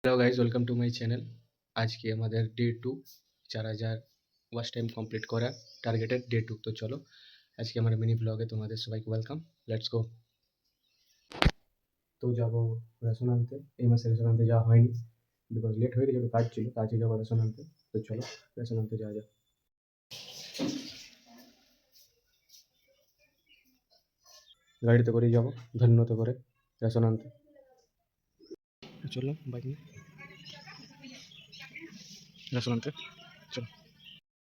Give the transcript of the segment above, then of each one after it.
Hello guys, welcome to my channel. আজকে আমাদের day 2 4000 watch time complete করার targeted day 2। তো চলো আজকে আমার মিনি ব্লগে তোমাদের সবাইকে ওয়েলকাম। Let's go. তো যাবো রেশন আনতে। এই মাসে রেশন আনতে যাওয়া হয়নি, বিকজ লেট হয়ে গেছে, একটু কাজ ছিল, কাজে যাবো রেশন আনতে। তো চলো রেশন আনতে যাওয়া যাক। গাড়িতে করেই যাবো, ধন্যতে করে রেশন আনতে। চলো বাইক নিয়ে রেশন আনতে চলো।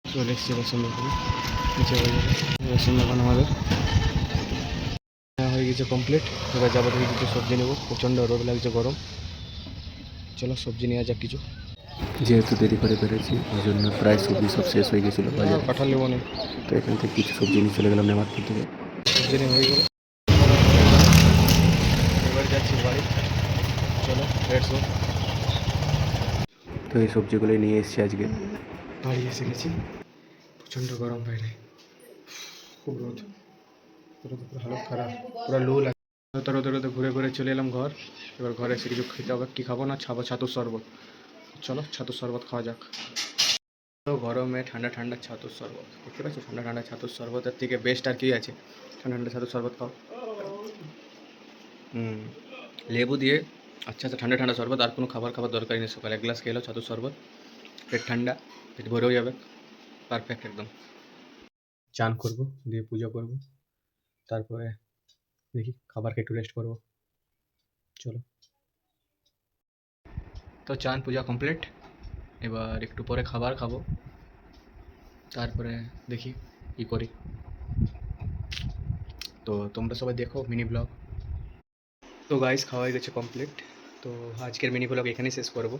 চলে এসছি রেশন দোকানে, নিচে হয়ে যাবে রেশন দোকান আমাদের হয়ে গেছে কমপ্লিট। এবার যাবো থেকে কিছু সবজি নেবো, প্রচণ্ড রোদ লাগছে, গরম। চলো সবজি নেওয়া যাক কিছু। যেহেতু দেরি করে বেরোছি ওই জন্য প্রায় সবজি সব শেষ হয়ে গেছিলো বাজারে। কাঁঠাল নেবো না, তো এখান থেকে কিছু সবজি নিয়ে চলে গেলাম নেমারপুর থেকে। সবজি নেওয়া হয়ে গেলো, এবার যাচ্ছি বাড়ি। চলো লেটস গো। তো এই সবজিগুলোই নিয়ে এসেছি আজকে। বাড়ি এসে গেছি, প্রচণ্ড গরম বাইরে, খুব রোদ, পুরো হালত খারাপ, পুরো লু লাগে। রোদে রোদে ঘুরে ঘুরে চলে এলাম ঘর। এবার ঘরে এসে কিছু খেতে হবে, কী খাবো না, ছাতুর শরবত। চলো ছাতুর শরবত খাওয়া যাক। তো গরমে ঠান্ডা ঠান্ডা ছাতুর শরবত, দেখতে পাচ্ছ, ঠান্ডা ঠান্ডা ছাতুর শরবতের থেকে বেস্ট আর কি আছে। ঠান্ডা ঠান্ডা ছাতুর শরবত খাও। লেবু দিয়ে আচ্ছা আচ্ছা ঠান্ডা ঠান্ডা শরবত, আর কোনো খাবার দরকারই নেই। সকালে এক গ্লাস খেলো ছাতুর শরবত, পেট ঠান্ডা, পেট ভরেও যাবে, পারফেক্ট একদম। চান করবো, দিয়ে পুজো করবো, তারপরে দেখি খাবার খেয়ে একটু রেস্ট করবো। চলো। তো চান পূজা কমপ্লিট, এবার একটু পরে খাবার খাবো, তারপরে দেখি কী করি। তো তোমরা সবাই দেখো মিনি ব্লগ। তো গাইস খাওয়া হয়ে গেছে কমপ্লিট। তো আজকের মিনি ব্লগ এখানেই শেষ করবো।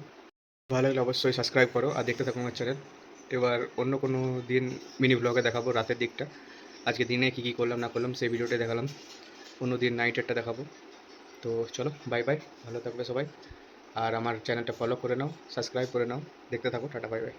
ভালো লাগলে অবশ্যই সাবস্ক্রাইব করো আর দেখতে থাকো আমার চ্যানেল। এবার অন্য কোনো দিন মিনি ব্লগে দেখাবো রাতের দিকটা। আজকে দিনে কী কী করলাম না করলাম সেই ভিডিওটা দেখালাম, অন্য দিন নাইটেরটা দেখাবো। তো চলো বাই বাই, ভালো থাকবে সবাই। আর আমার চ্যানেলটা ফলো করে নাও, সাবস্ক্রাইব করে নাও, দেখতে থাকো। Tata bye bye.